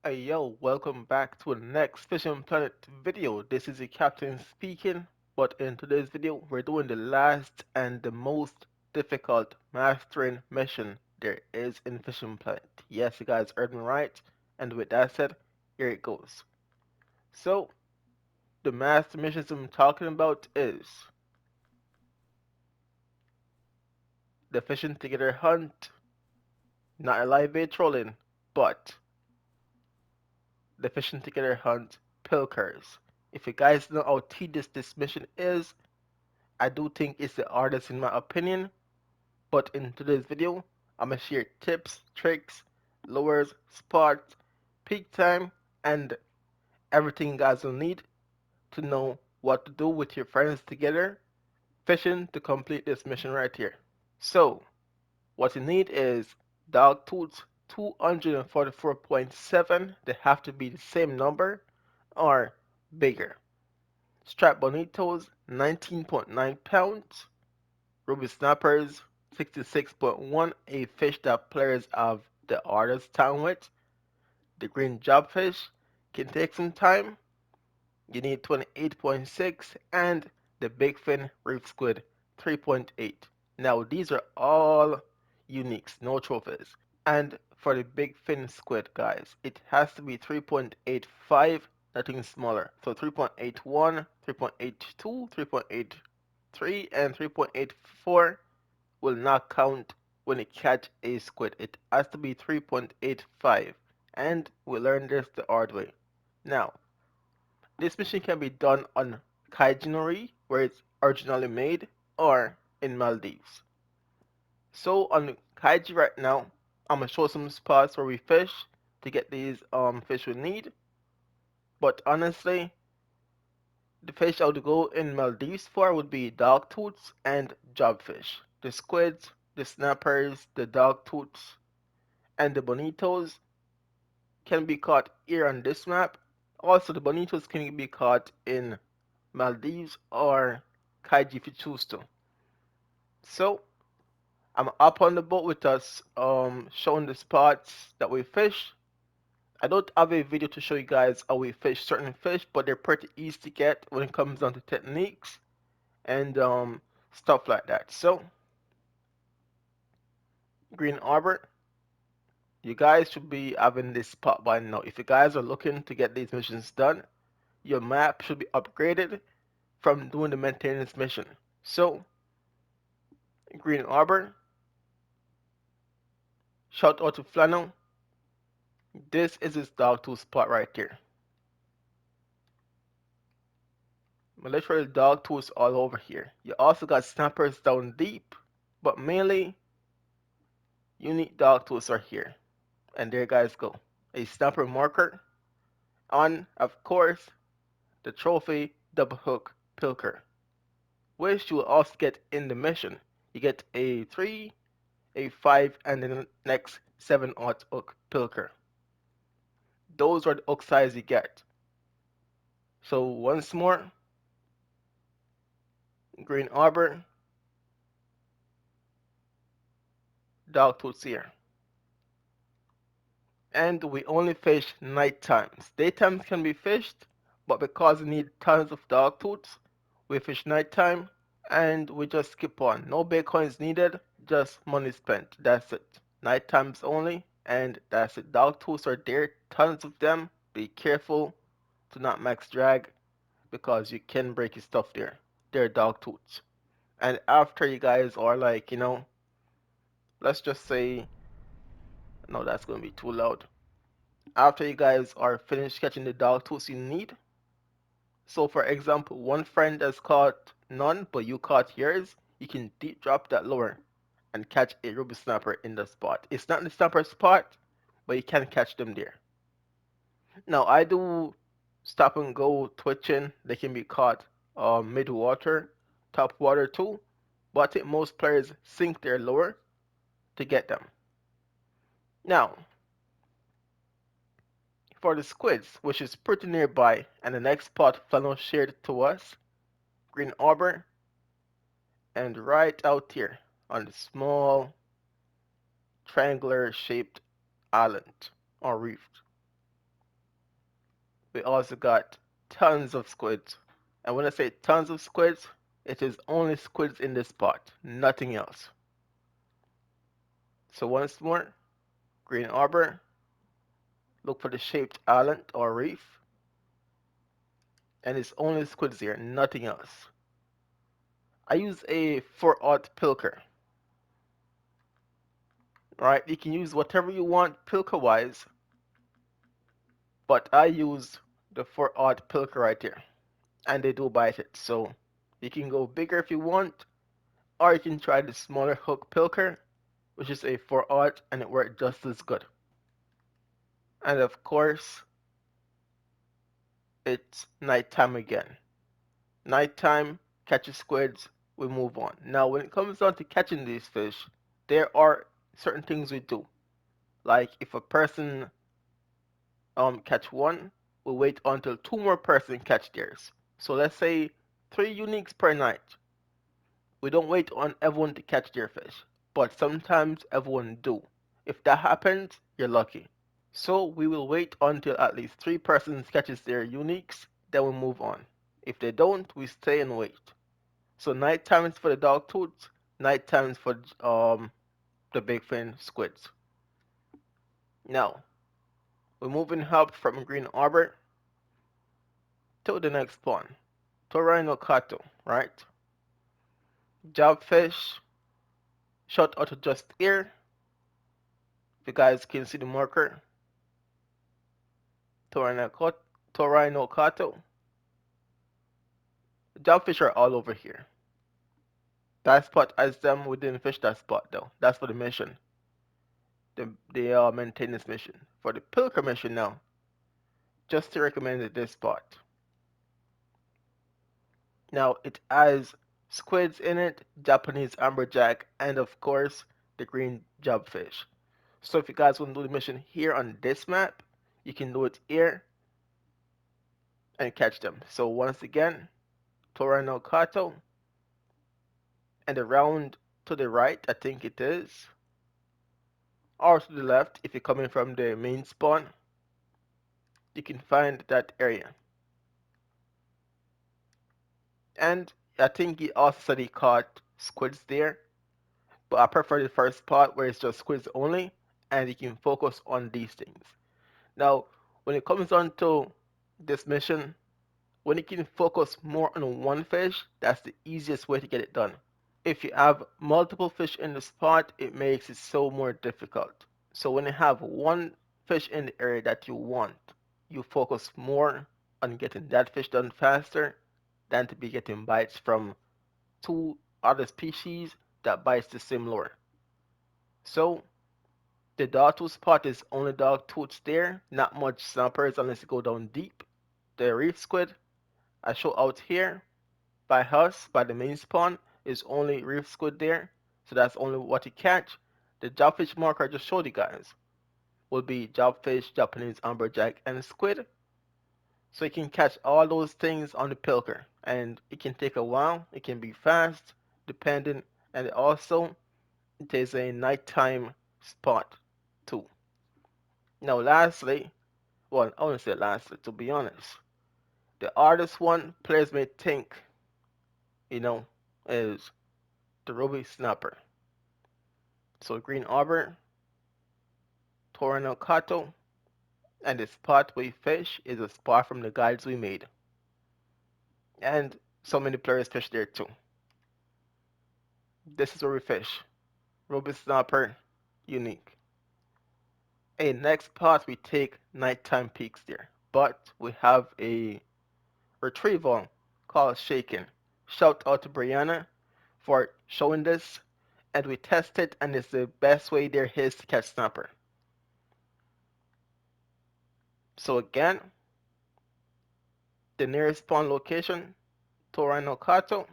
Hey yo, welcome back to the next Fishing Planet video. This is the captain speaking, but in today's video we're doing the last and the most difficult mastering mission there is in Fishing Planet. Yes, you guys heard me right, and with that said, here it goes. So, the master missions I'm talking about is the fishing together hunt, not a live bait trolling, but the fishing together hunt Pilkers. If you guys know how tedious this mission is, I do think it's the hardest in my opinion, but in today's video, I'm gonna share tips, tricks, lures, spots, peak time, and everything you guys will need to know what to do with your friends together fishing to complete this mission right here. So, what you need is Dogtooth 244.7. They have to be the same number or bigger. Strap bonitos 19.9 pounds. Ruby snappers 66.1, a fish that players have the hardest time with. The green jobfish can take some time. You need 28.6 and the Bigfin reef squid 3.8. Now these are all uniques, no trophies. And for the Bigfin squid guys, it has to be 3.85, nothing smaller. So 3.81, 3.82, 3.83 and 3.84 will not count when you catch a squid. It has to be 3.85, and we learned this the hard way. Now, this mission can be done on Kaijinori, where it's originally made, or in Maldives. So on Kaiji right now, I'm gonna show some spots where we fish to get these fish we need. But honestly, the fish I would go in Maldives for would be dogtooths and jobfish. The squids, the snappers, the dogtooths, and the bonitos can be caught here on this map. Also, the bonitos can be caught in Maldives or Kaiji if you choose to. So, I'm up on the boat with us, showing the spots that we fish. I don't have a video to show you guys how we fish certain fish, but they're pretty easy to get when it comes down to techniques and stuff like that. So, Green Arbor, you guys should be having this spot by now. If you guys are looking to get these missions done, your map should be upgraded from doing the maintenance mission. So, Green Arbor, shout out to Flannel. This is his dogtooth spot right here. Literally dogtooths all over here. You also got snappers down deep, but mainly unique dogtooths are here. And there you guys go. A snapper marker on, of course, the trophy double hook pilker, which you will also get in the mission. You get a 3, a 5, and the next 7/0 hook pilker. Those are the hook size you get. So once more, Green Arbor, dogtooths here. And we only fish night times. Daytimes can be fished, but because we need tons of dogtooths, we fish nighttime and we just skip on. No bitcoins needed, just money spent. That's it. Night times only, and that's it. Dogtooths are there, tons of them. Be careful to not max drag because you can break your stuff there. They're dogtooths. And after you guys are like, let's just say, no, that's gonna be too loud. After you guys are finished catching the dogtooths you need. So for example, one friend has caught none, but you caught yours, you can deep drop that lure and catch a ruby snapper in the spot. It's not the snapper spot, but you can catch them there. Now I do stop and go twitching. They can be caught mid water, top water too, but I think most players sink their lure to get them. Now for the squids, which is pretty nearby, and the next spot Flannel shared to us, Green Arbor, and right out here on the small triangular shaped island or reef. We also got tons of squids. And when I say tons of squids, it is only squids in this pot, nothing else. So once more, Green Arbor, look for the shaped island or reef, and it's only squids here, nothing else. I use a 4/0 Pilker. Right, you can use whatever you want Pilker wise, but I use the 4/0 Pilker right here, and they do bite it. So you can go bigger if you want, or you can try the smaller hook Pilker, which is a 4/0, and it worked just as good. And of course, it's nighttime again. Nighttime, catch squids, we move on. Now, when it comes down to catching these fish, there are certain things we do. Like if a person catch one, we wait until two more persons catch theirs. So let's say three uniques per night. We don't wait on everyone to catch their fish, but sometimes everyone do. If that happens, you're lucky. So we will wait until at least three persons catches their uniques, then we move on. If they don't, we stay and wait. So nighttime is for the dogtooths, nighttime is for the bigfin squids. Now we're moving up from Green Arbor to the next spawn, Torino Kato, right? Jobfish, shot out to just here. If you guys can see the marker, Torino, Torino Kato. Jobfish are all over here. That spot as them, we didn't fish that spot though. That's for the mission, the maintenance mission. For the Pilker mission now, just to recommend this spot. Now it has squids in it, Japanese amberjack, and of course the green jobfish. So if you guys want to do the mission here on this map, you can do it here and catch them. So once again, Torano Kato, and around to the right, I think it is, or to the left, if you're coming from the main spawn, you can find that area. And I think he also said he caught squids there, but I prefer the first part where it's just squids only, and you can focus on these things. Now, when it comes down to this mission, when you can focus more on one fish, that's the easiest way to get it done. If you have multiple fish in the spot, it makes it so more difficult. So when you have one fish in the area that you want, you focus more on getting that fish done faster than to be getting bites from two other species that bites the same lure. So the dogtooth spot is only dogtooths there, not much snappers unless you go down deep. The reef squid I show out here by us, by the main spawn, is only reef squid there, so that's only what you catch. The jobfish marker I just showed you guys will be jobfish, Japanese amberjack, and squid. So you can catch all those things on the pilker, and it can take a while. It can be fast, depending, and also it is a nighttime spot too. Now, lastly, well, I wouldn't say lastly, to be honest, the hardest one players may think, you know, is the ruby snapper. So Green Arbor, Torano Kato, and the spot we fish is a spot from the guides we made. And so many players fish there too. This is where we fish. Ruby snapper, unique. A next spot we take nighttime peaks there. But we have a retrieval called Shaken. Shout out to Brianna for showing this. And we test it, and it's the best way there is to catch snapper. So again, the nearest spawn location, Torano Kato.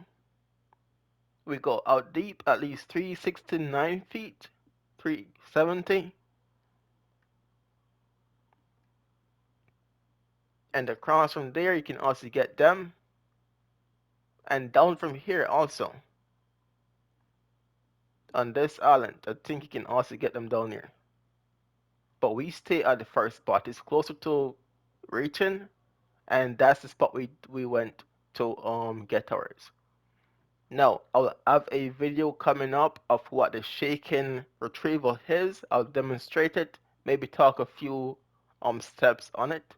We go out deep, at least 369 feet, 370. And across from there, you can also get them. And down from here also, on this island, I think you can also get them down here. But we stay at the first spot. It's closer to reaching, and that's the spot we went to get ours. Now I'll have a video coming up of what the shaken retrieval is. I'll demonstrate it, maybe talk a few steps on it.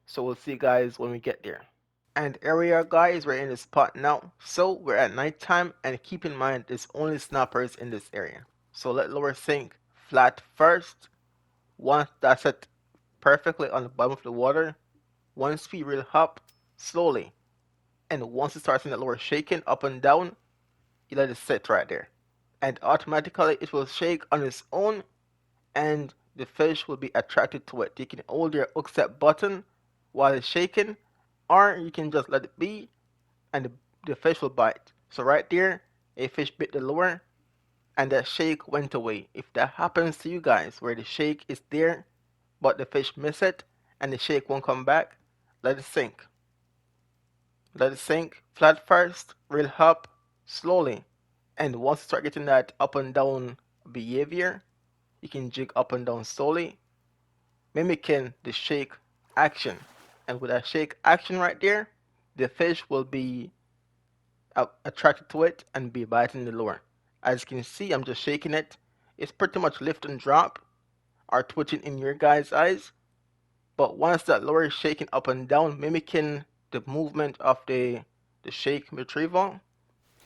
So we'll see you guys when we get there. And here we are guys, we're in the spot now. So we're at nighttime and keep in mind there's only snappers in this area. So let lower sink flat first. Once that's set perfectly on the bottom of the water, one speed reel hop slowly. And once it starts in the lower shaking up and down, you let it sit right there. And automatically it will shake on its own and the fish will be attracted to it. You can hold your hook set button while it's shaking, or you can just let it be and the fish will bite. So right there, a fish bit the lure and that shake went away. If that happens to you guys where the shake is there but the fish miss it and the shake won't come back, let it sink. Let it sink flat first, reel up slowly. And once you start getting that up and down behavior, you can jig up and down slowly, mimicking the shake action. And with that shake action right there, the fish will be attracted to it and be biting the lure. As you can see, I'm just shaking it. It's pretty much lift and drop or twitching in your guys' eyes. But once that lure is shaking up and down, mimicking the movement of the shake retrieval,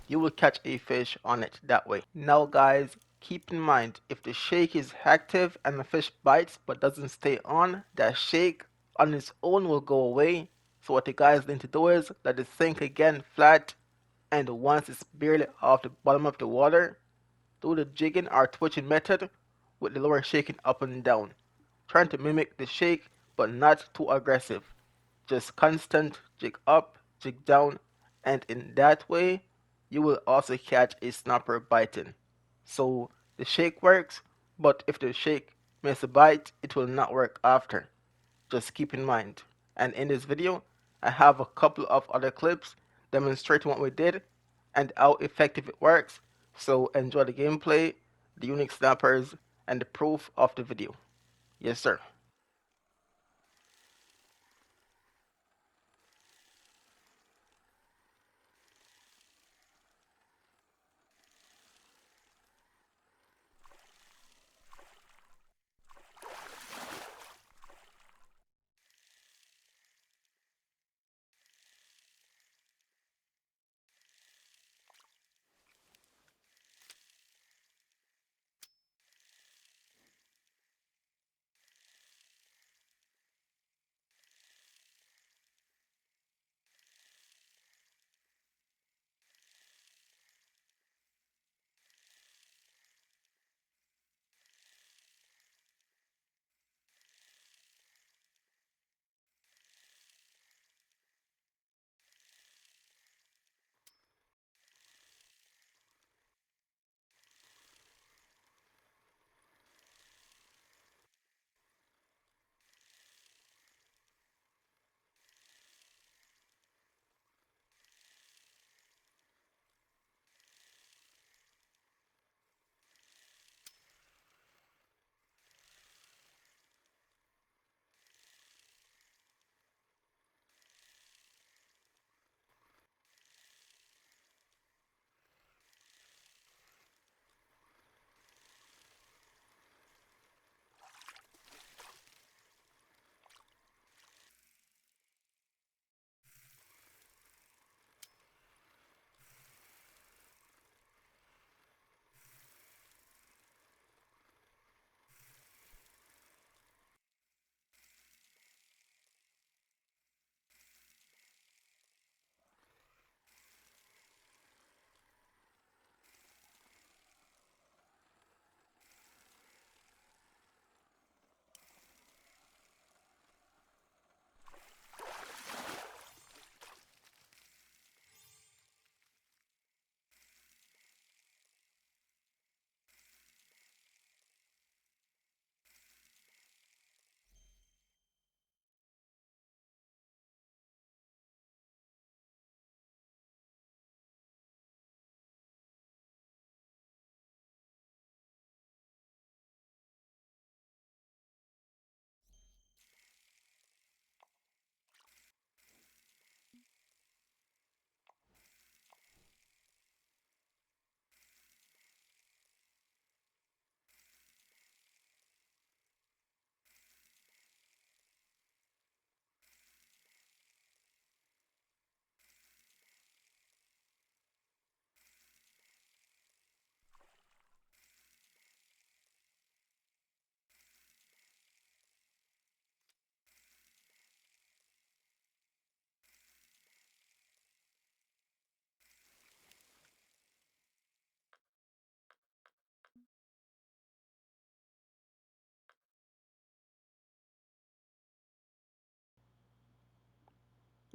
you will catch a fish on it that way. Now guys, keep in mind if the shake is active and the fish bites but doesn't stay on, that shake on its own will go away. So what you guys need to do is let it sink again flat, and once it's barely off the bottom of the water, do the jigging or twitching method with the lure shaking up and down, trying to mimic the shake but not too aggressive. Just constant jig up, jig down, and in that way, you will also catch a snapper biting. So the shake works, but if the shake misses a bite, it will not work after. Just keep in mind. And in this video, I have a couple of other clips demonstrating what we did and how effective it works. So enjoy the gameplay, the unique snappers, and the proof of the video. Yes, sir.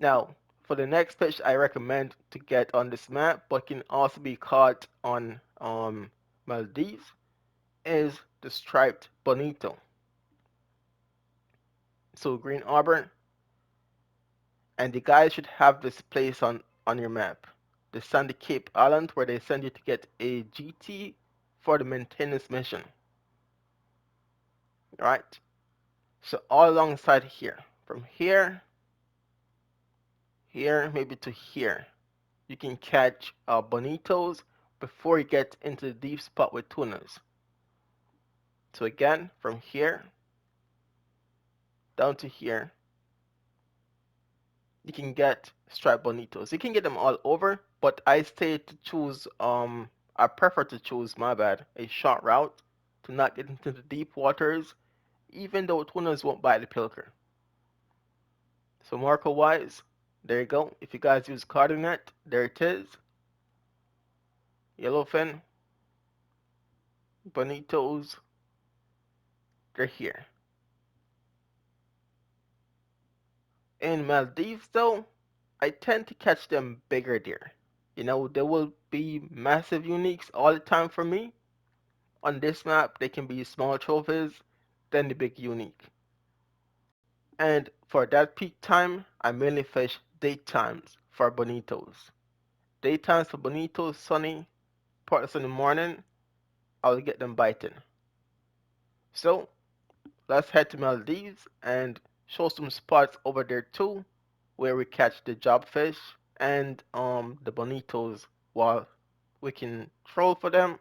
Now, for the next fish I recommend to get on this map, but can also be caught on Maldives, is the striped bonito. So Green Arbor, and the guys should have this place on your map. The Sandy Cape Island, where they send you to get a GT for the maintenance mission. Right? So all alongside here, from here, maybe to here, you can catch bonitos before you get into the deep spot with tunas. So again, from here down to here, you can get striped bonitos. You can get them all over, but I prefer to choose, my bad, a short route to not get into the deep waters, even though tunas won't bite the pilker. So marker wise, there you go. If you guys use coordinate, there it is. Yellowfin, bonitos, they're here. In Maldives though, I tend to catch them bigger deer. There will be massive uniques all the time for me. On this map, they can be small trophies, then the big unique. And for that peak time, I mainly fish daytimes for bonitos. Daytimes for bonitos, sunny, parts in the morning, I'll get them biting. So let's head to Maldives and show some spots over there too, where we catch the jobfish and the bonitos while we can troll for them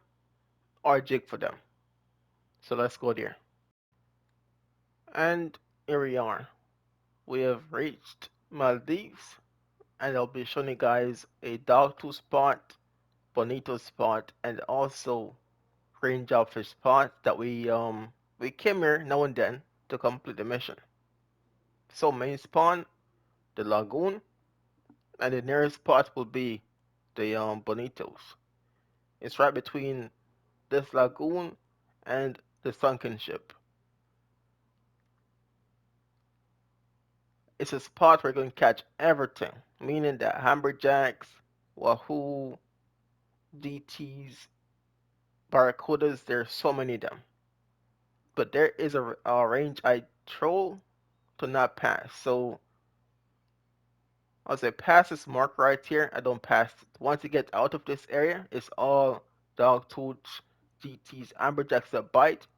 or jig for them. So let's go there. And here we are. We have reached Maldives, and I'll be showing you guys a Dogtooth spot, bonito spot, and also green jobfish spot that we came here now and then to complete the mission. So main spawn, the lagoon, and the nearest spot will be the bonitos. It's right between this lagoon and the sunken ship. It's a spot where you're going to catch everything, meaning that hammerjacks, wahoo, DTs, barracudas, there's so many of them. But there is a range I troll to not pass. So I'll say pass this mark right here. I don't pass it. Once you get out of this area, it's all dogtooths, GTs, amberjacks that bite.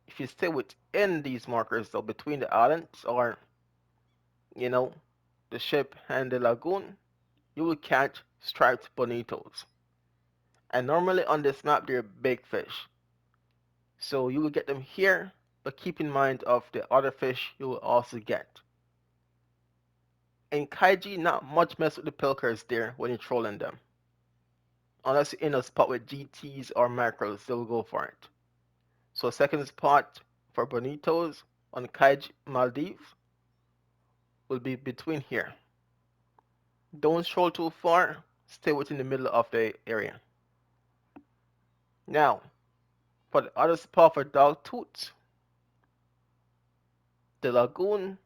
If you stay within these markers, though, between the islands or, you know, the ship and the lagoon, you will catch striped bonitos. And normally on this map, they're big fish. So you will get them here, but keep in mind of the other fish you will also get. In Kaiji, not much mess with the pilkers there when you're trolling them. Unless you're in a spot with GTs or macros, they'll go for it. So second spot for bonitos on Kaiji Maldives will be between here. Don't stroll too far, stay within the middle of the area. Now, for the other spot for Dogtooth, the lagoon,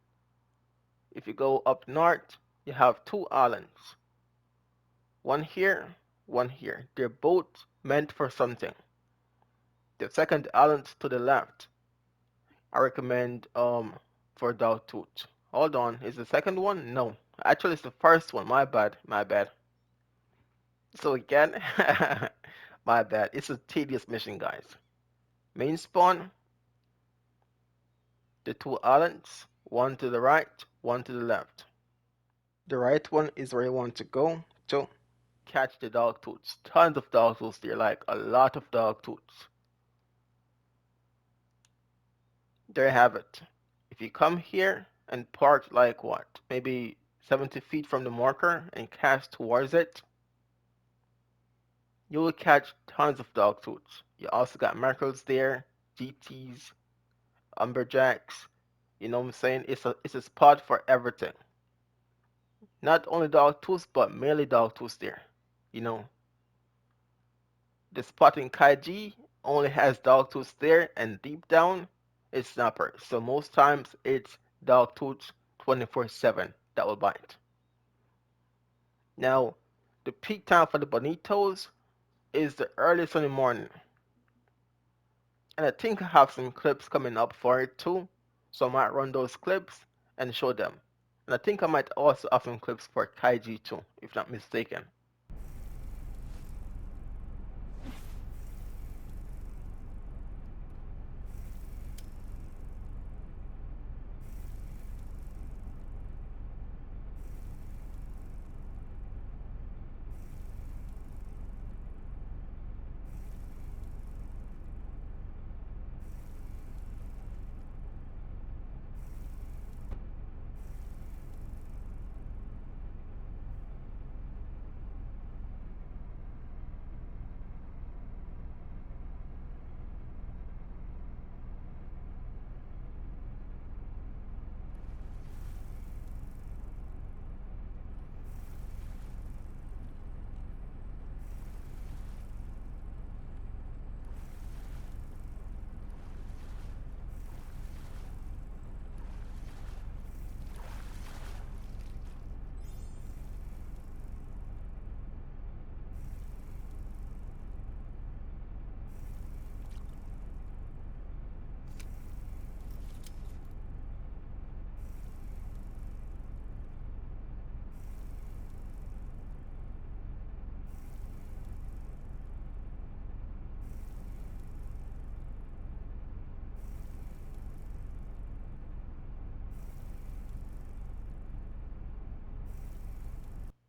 if you go up north, you have two islands. One here, one here. They're both meant for something. The second island to the left, I recommend for Dogtooth. Hold on, is the second one? No. Actually, it's the first one. My bad, my bad. So again, my bad. It's a tedious mission, guys. Main spawn, the two islands, one to the right, one to the left. The right one is where you want to go to catch the dogtooths. Tons of dogtooths there, like a lot of dogtooths. There you have it. If you come here and park like what, maybe 70 feet from the marker and cast towards it, you will catch tons of dogtooths. You also got mackerels there, GTs, umberjacks. You know what I'm saying? It's a spot for everything. Not only dogtooths, but mainly dogtooths there. You know, the spot in Kaiji only has dogtooths there, and deep down it's snapper. So most times it's dogtooths 24/7 that will bite. Now, the peak time for the bonitos is the early Sunday morning, and I think I have some clips coming up for it too, so I might run those clips and show them. And I think I might also have some clips for Kaiji too, if not mistaken.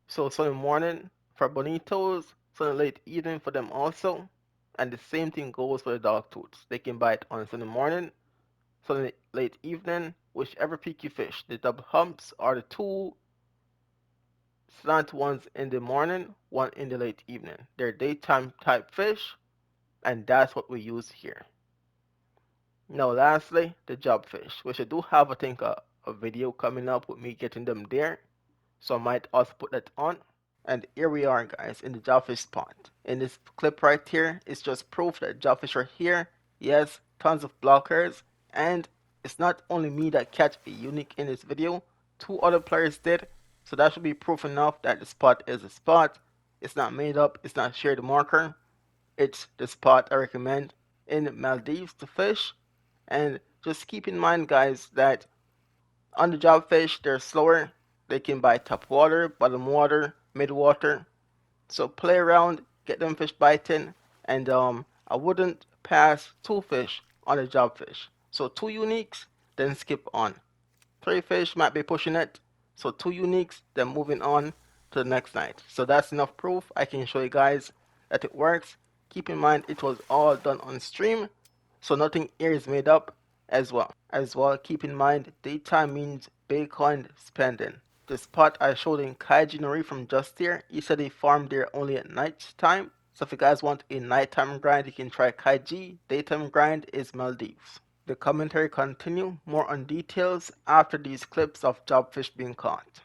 So Sunday morning for bonitos, Sunday late evening for them also, and the same thing goes for the dogtooths. They can bite on Sunday morning, Sunday late evening, whichever peak you fish. The double humps are the two slant ones in the morning, one in the late evening. They're daytime type fish, and that's what we use here. Now, lastly, the jobfish, which I do have, I think, a video coming up with me getting them there, so I might also put that on. And here we are, guys, in the jobfish spot. In this clip right here, it's just proof that jobfish are here. Yes, tons of blockers, and it's not only me that catch a unique in this video. Two other players did, so that should be proof enough that the spot is a spot. It's not made up. It's not shared marker. It's the spot I recommend in Maldives to fish. And just keep in mind, guys, that on the jobfish, they're slower. They can bite top water, bottom water, mid water. So play around, get them fish biting, and I wouldn't pass two fish on a jobfish. So two uniques, then skip on. Three fish might be pushing it, so two uniques, then moving on to the next night. So that's enough proof. I can show you guys that it works. Keep in mind it was all done on stream, so nothing here is made up as well. As well, keep in mind daytime means Bitcoin spending. The spot I showed in Kaiji from Just here, he said he farmed there only at night time. So if you guys want a nighttime grind, you can try Kaiji. Daytime grind is Maldives. The commentary continue more on details after these clips of jobfish being caught.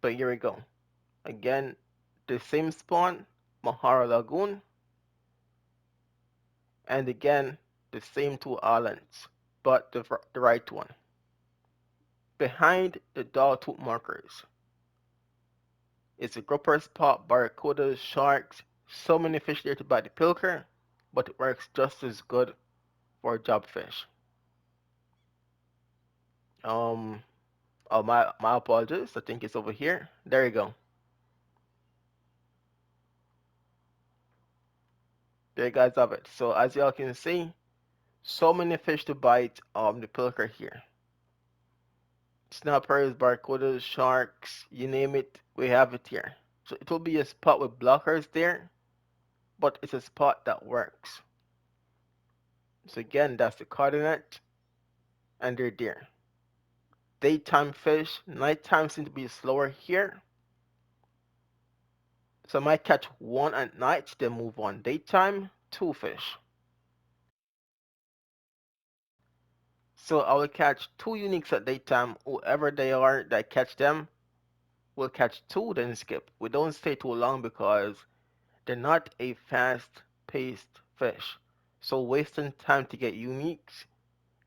But here we go. Again, the same spawn, Mahara Lagoon, and again, the same two islands, but the right one. Behind the Dogtooth markers is a grouper spot, barracudas, sharks, so many fish there to bite the pilker, but it works just as good for jobfish. Um, oh my apologies. I think it's over here. There you go. There you guys have it. So as y'all can see, so many fish to bite the pilker here. Snappers, barracudas, sharks, you name it, we have it here. So it will be a spot with blockers there, but it's a spot that works. So again, that's the coordinate, and they're there. Daytime fish, nighttime seem to be slower here. So I might catch one at night, then move on. Daytime, two fish. So I will catch two uniques at daytime. Whoever they are that catch them will catch two, then skip. We don't stay too long because they're not a fast-paced fish. So wasting time to get uniques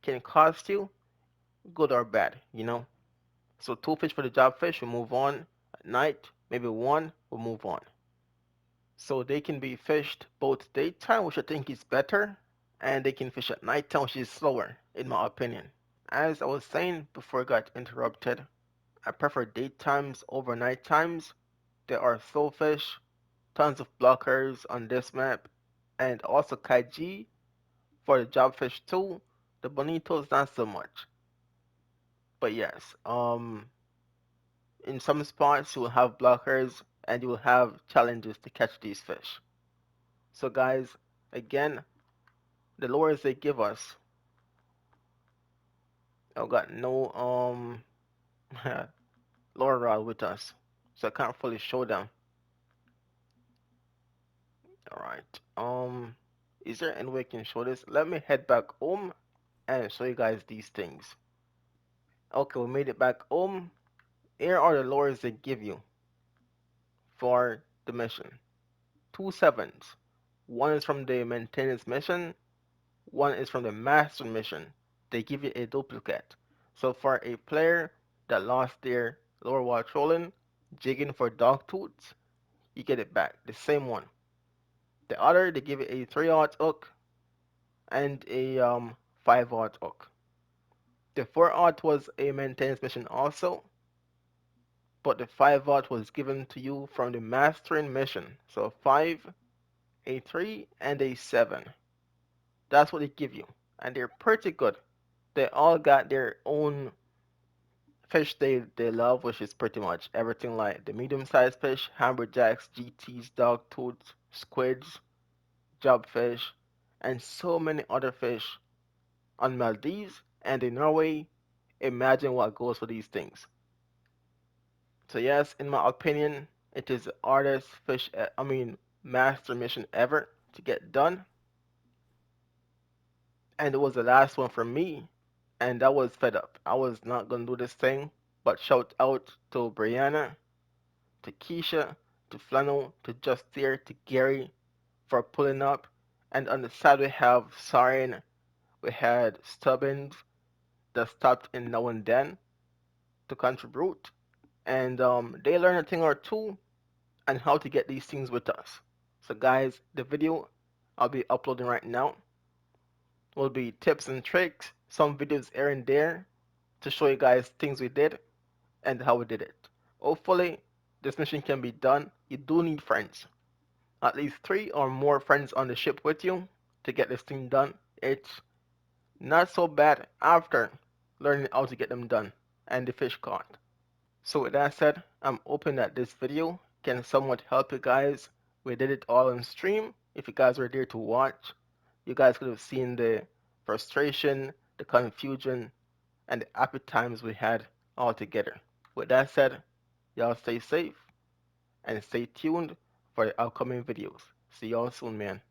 can cost you good or bad, you know? So two fish for the job fish, we move on. At night, maybe one, we'll move on. So they can be fished both daytime, which I think is better, and they can fish at nighttime, which is slower, in my opinion. As I was saying before I got interrupted, I prefer daytimes over night times. There are soulfish, tons of blockers on this map, and also Kaiji for the jobfish too. The bonitos not so much. But yes, in some spots you will have blockers and you will have challenges to catch these fish. So guys, again, the lures they give us, I've got no lure rod with us, so I can't fully show them. All right. Is there any way I can show this? Let me head back home and show you guys these things. Okay, we made it back home. Here are the lures they give you for the mission. Two sevens. One is from the maintenance mission. One is from the master mission. They give you a duplicate. So for a player that lost their lure while trolling, jigging for Dogtooth, you get it back. The same one. The other, they give you a 3/0 hook and a 5/0 hook. The 4/0 was a maintenance mission also, but the 5/0 was given to you from the mastering mission. So 5, a 3, and a 7. That's what they give you. And they're pretty good. They all got their own fish they love, which is pretty much everything like the medium-sized fish, hammerjacks, GTs, dogtooths, squids, jobfish, and so many other fish on Maldives and in Norway. Imagine what goes for these things. So yes, in my opinion, it is the hardest fish, master mission ever to get done, and it was the last one for me, and I was fed up. I was not gonna do this thing, but shout out to Brianna, to Keisha, to Flannel, to Justier, to Gary for pulling up, and on the side we have Sarin, we had Stubbins that stopped in now and then to contribute, and they learned a thing or two and how to get these things with us. So guys, the video I'll be uploading right now will be tips and tricks, some videos here and there to show you guys things we did and how we did it. Hopefully this mission can be done. You do need friends. At least 3 or more friends on the ship with you to get this thing done. It's not so bad after learning how to get them done and the fish caught. So with that said, I'm hoping that this video can somewhat help you guys. We did it all on stream. If you guys were there to watch, you guys could have seen the frustration, the confusion, and the happy times we had all together. With that said, y'all stay safe and stay tuned for the upcoming videos. See y'all soon, man.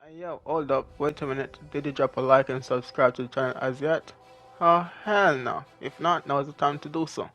Hey, yo, hold up, wait a minute. Did you drop a like and subscribe to the channel as yet? Oh, hell no. If not, now is the time to do so.